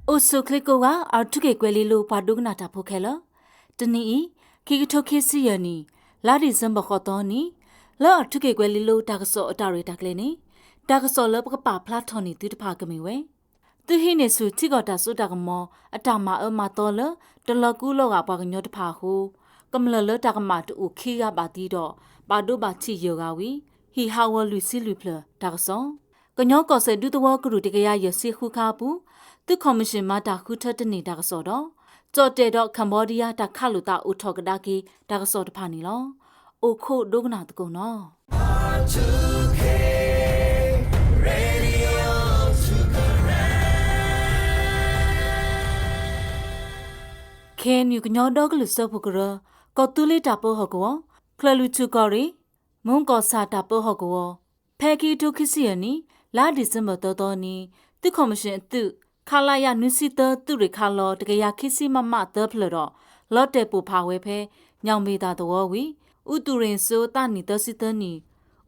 အိုဆုခလကိုကအာထုကေကွဲလီလိုဘာဒုကနာတာဖို့ခဲလတနီခိကထိုခေစီယနီလာဒီဇမ်ဘခေါ်တော်နီလာထုကေကွဲလီလိုတာကစောအတာရီတာကလေးနီတာကစောလပကပါဖလာထော်နီတူတဖာကမီဝဲသူဟိနေစုချိကောတာစုတာကမောအတာမအမတော်လတလကူလောကဘာကညောတဖာဟုကမလလတာကမတူခိကပါတီတော့ဘာဒုဘာချိယောကဝီဟီဟာဝလူစီလူဖလတာကစောကညောကောဆဲဒုတဝကရုတကရရစီခုခါပူသူကော်မရှင်မတာခုထတနေတာကစောတော့ကြော်တဲ့တော့ကမ္ဘောဒီးယားတာခလူတာဥထောကဒါကီတာကစောတဖာနီလောအိုခိုဒုကနာတကုံနော်ခဲနျူကညောတော့ကလူစောဖို့ကရကောတူလေးတာပိုဟကောကလလူချူကောရီမုန်ကောစာတာပိုဟကောဖဲကီတုခစီယနီလာဒီဇမ်ဘာတော်တော်နီသူကော်မရှင်အသူခလာယနုစီတသူရခါလောတကရခိစီမမတဖလတော့လော့တေပူဖာဝဲဖဲညောင်မေတာတော်ဝီဥတူရင်ဆိုတနီတစီတနီ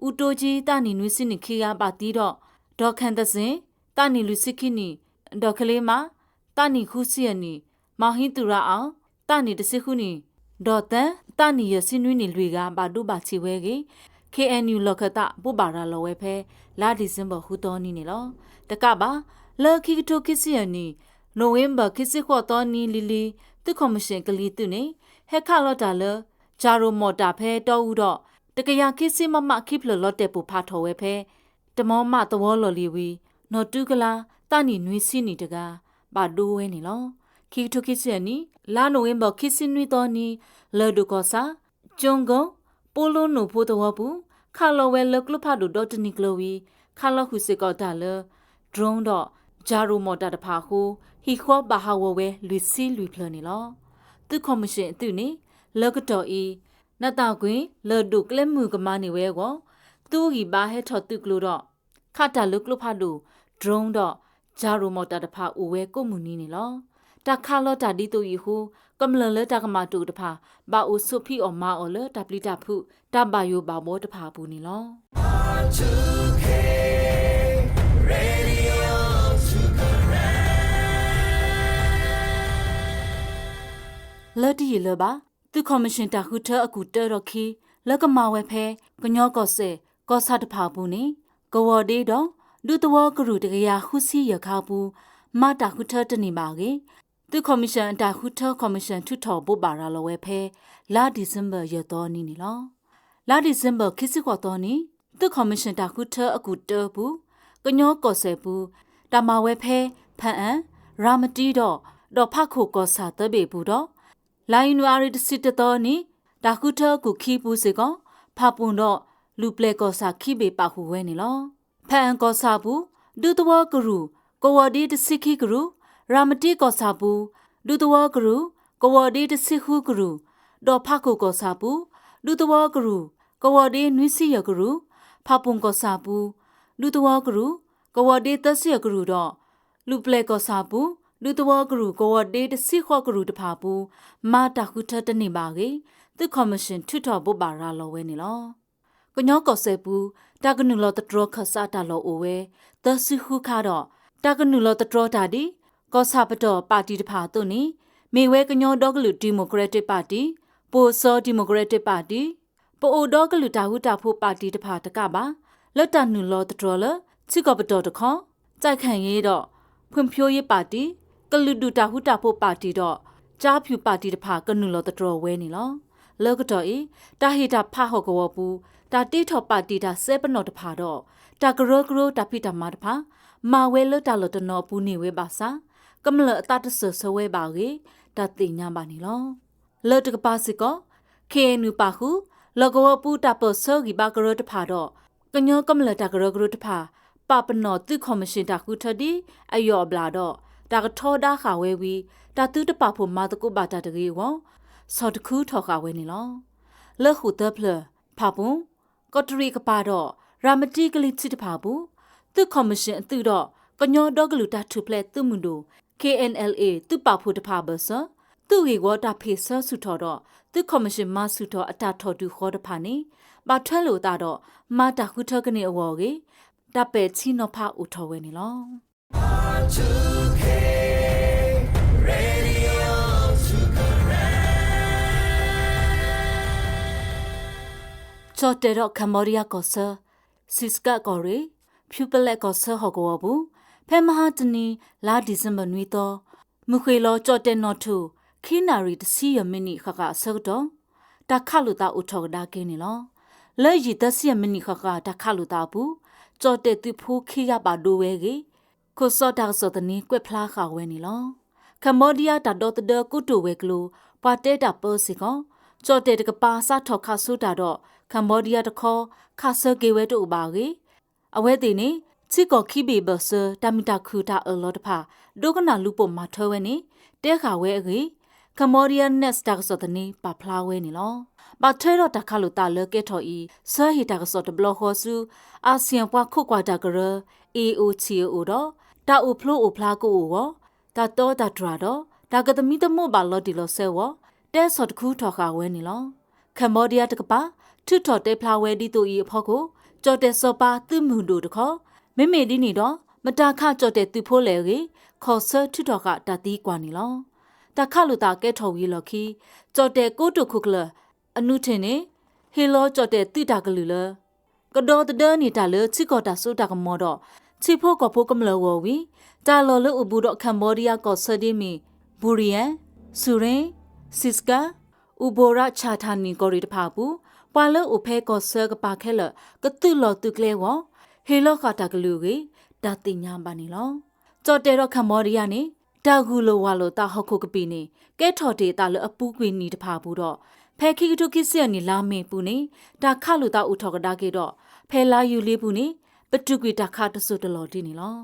ဥတိုကြီးတနီနွေစနိခိယပါတီတော့ဒေါခန်တစင်တနီလူစိခိနီဒေါကလေးမတနီခုစီယနီမဟိတူရာအောင်တနီတစိခုနီဒေါ်တန်တနီရစင်နွေနီလွေကဘာဒုဘာချီဝဲကေ KNU လောကတာပုပါရာလောဝဲဖဲလာဒီဇင်ဘာဟူတော်နီနေလောတကပါလော်ခိကတိုခိစီယနီနိုဝင်ဘာခိစီခေါ်တော်နီလီလီသူကော်မရှင်ကလေးသူနေဟက်ခါလော်တာလဂျာရိုမော်တာဖဲတော်ဦးတော့တကရခိစီမမခိဖလလော်တဲ့ပူဖာထော်ဝဲဖဲတမောမသဝလော်လီဝီနော်တူကလာတနီနွေစီနီတကာဘာဒိုဝဲနေလောခိကတိုခိစီယနီလာနိုဝင်ဘာခိစီနွေတော်နီလော်ဒိုကောစာကျုံကုံပိုလိုနိုဖိုတော်ဘူးခါလော်ဝဲလကလဖာဒိုဒေါ်တနီကလိုဝီခါလော်ခုစီကောတာလဒရုံးတော့ဂျာရိုမော်တာတဖာဟုဟီခေါ်ဘာဟာဝဝဲလူစီလူဖလနေလောသူကော်မရှင်သူနေလောကတော်ဤနတ်တောက်ကွင်းလော်ဒုကလမှုကမနေဝဲကောသူဟီဘာဟဲထော်သူကလို့တော့ခတာလုကလဖာဒိုဒရုံးတော့ဂျာရိုမော်တာတဖာအိုဝဲကိုမှုနီနေလောတခါလော်တာဒီတူဤဟုကမလလတကမတူတဖာဘာအိုဆုဖီအော်မာအော်လတပလီတာဖုတဘာယိုဘာမောတဖာဘူးနီလောလော်ဒီလဘာသူကော်မရှင်တာခုထအကူတဲတော့ခီလကမဝဲဖဲကညောကောဆဲကောဆာတဖာဘူးနီကဝဒေတော့ဒုတဝကရုတကရခုစီရခါဘူးမတာခုထတနေပါကေသူကော်မရှင်တာခုထကော်မရှင်ထုထော်ပို့ပါရာလောဝဲဖဲလာဒီဇင်ဘာရတော့နီနီလောလာဒီဇင်ဘာခစ်စီကောတော့နီသူကော်မရှင်တာခုထအကူတဲဘူးကညောကောဆဲဘူးတမဝဲဖဲဖန်အန်ရာမတီတော့ဖခုကောဆာတဘေဘူးတော့လိုင်းနွာရီတစစ်တော်နီဒါခုထကူခီပူစေကောဖပွန်တော့လူပလေကောစာခိဘေပါခုဝဲနေလောဖန်ကောစာဘူးဒုတဝကရုကိုဝဒီတစိခိကရုရာမတိကောစာဘူးဒုတဝကရုကိုဝဒီတစိခုကရုဒေါ်ဖခုကောစာဘူးဒုတဝကရုကိုဝဒီနွိစီယကရုဖပွန်ကောစာဘူးဒုတဝကရုကိုဝဒီတစိယကရုတော့လူပလေကောစာဘူးလူတဝကရုကိုဝဒေးတစီခေါကရုတဖာဘူးမာတာခုထတနေပါကေသူကော်မရှင်ထွထော်ပုပါရာလောဝဲနေလောကညောကောဆဲဘူးတာကနုလောတတော်ခဆာတာလောအိုဝဲသစီခုခါတော့တာကနုလောတတော်တာဒီကောဆာပတော်ပါတီတဖာတုန်နီမေဝဲကညောဒေါကလူဒီမိုကရက်တစ်ပါတီပိုစောဒီမိုကရက်တစ်ပါတီပိုအိုဒေါကလူတာဟုတာဖို့ပါတီတဖာတကပါလတ်တနုလောတတော်လချီကောပတော်တခေါကြိုက်ခံရေးတော့ဖွံ့ဖြိုးရေးပါတီကလူဒူတာဟုတာဖို့ပါတီတော့ကြားဖြူပါတီတဖာကနုလောတတော်ဝဲနေလောလောကတော်ဤတာဟိတာဖဟောကဝဘူးတာတိထောပါတီတာဆေပနောတဖာတော့တာကရောကရောတာဖိတာမာတဖာမာဝဲလတာလတနောဘူးနေဝဲပါစာကမလအတတဆဆဝဲပါကေတာတိညာပါနေလောလောတကပါစစ်ကောခေနူပါဟုလောကဝပူတာပဆောဂီပါကရောတဖာတော့ကညောကမလတာကရောကရောတဖာပပနောသူကော်မရှင်တာခုထဒီအယောဘလာတော့တာကထောဒါခါဝဲဝီတာတူတပဖို့မာတကုဘာတာတကြီးဝစောတခုထောခါဝဲနေလောလက်ခုတဖလဖပွန်ကော်တရီကပါတော့ရာမတီကလေးချစ်တဖဘူးသူကော်မရှင်အသူတော့ကညောဒေါကလူတာထုဖလက်သူမွန်တို့ KNLA သူပဖို့တဖဘဆသူ့ရေဝတာဖေဆဆုထော်တော့သူကော်မရှင်မဆုထော်အတာထော်တူခေါ်တဖာနေဘာထွဲလို့တာတော့မာတာခုထကနေအဝေါ်ကေတပဲချီနောဖာဦးထော်ဝဲနေလော ချော့တဲတော့ကမ္ဘောဒီးယားကောဆာစစ်စကကော်ရီဖြူပလက်ကောဆာဟောကောဘူးဖဲမဟာတနီလာဒီဇင်ဘာနွေတော့မခွေလောချော့တဲနော်ထူခိနာရီတစီယမီနီခကဆော့တော့တခလူတာဥထော်ဒါကင်းနီလောလဲရီတစီယမီနီခကတခလူတာဘူးချော့တဲတူဖိုးခိရပါဒိုဝဲကြီးကိုစော့တာစောတနီကွက်ဖလားခါဝဲနီလောကမ္ဘောဒီးယားတာတော့တဲ့ကုတူဝဲကလိုပါတဲတာပေါ်စီကောချော့တဲတကပါစာထောက်ခဆူတာတော့ကမ္ဘောဒီးယားတခေါ်ခါဆာကေဝဲတို့ပါကြီးအဝဲတင်နေချီကောခိဘေဘဆာတမီတာခူတာအလောတဖာဒုကနာလူပေါ်မှာထောဝဲနေတဲခါဝဲအကြီးကမ္ဘောဒီးယားနက်စတာစောတနီပါဖလားဝဲနေလောဘာထဲတော့တခါလို့တာလဲကဲထော်ဤဆာဟီတာကစောတဘလခေါ်စုအာဆီယံပွားခုကွာတာကရ AOCO တော့တာအိုဖလိုအိုဖလားကိုဝတာတော့တာဒရာတော့ဒါကသမီတမို့ပါလော်ဒီလောဆဲဝတဲစောတခုထော်ခါဝဲနေလောကမ္ဘောဒီးယားတကပါထွတ်ထော်တဲဖလားဝဲဒီတူဤအဖို့ကိုကြော်တဲစောပါသူမှုတို့တခေါ်မေမေဒီနေတော့မတာခကြော်တဲသူဖိုးလေကြီးခေါ်ဆာထွတ်ထော်ကတတိကွာနေလောတခါလို့တာကဲထော်ဝီလော်ခီကြော်တဲကိုတုခုကလအနုထင်နေဟေလောကြော်တဲ့တိတာကလူလကတော်တဒနေတာလေချီကောတာဆိုတာကမောတော့ချီဖို့ကဖို့ကမလဝဝီတာလော်လူအဘူတော့ကမ္ဘောဒီးယားကောဆဒီမီဘူရီယန်ဆူရင်စစ်စကာဥဘောရချာထာနီကိုရီတဖာဘူးပွာလောအဖဲကောဆကပါခဲလကတုလော်တုကလေဝဟေလောခတာကလူကြီးဒါတင်ညာပါနေလောကြော်တဲ့တော့ကမ္ဘောဒီးယားနေတာဂူလိုဝါလိုတာဟခုကပီနေကဲထော်တေတာလအပူးကွေနီတဖာဘူးတော့ဖဲခိကတုကိစရနီလာမေပူနေတာခလူတာဥထော်ကဒါကေတော့ဖဲလာယူလေးပူနေပတုကွေတာခတဆုတလော်ဒီနေလော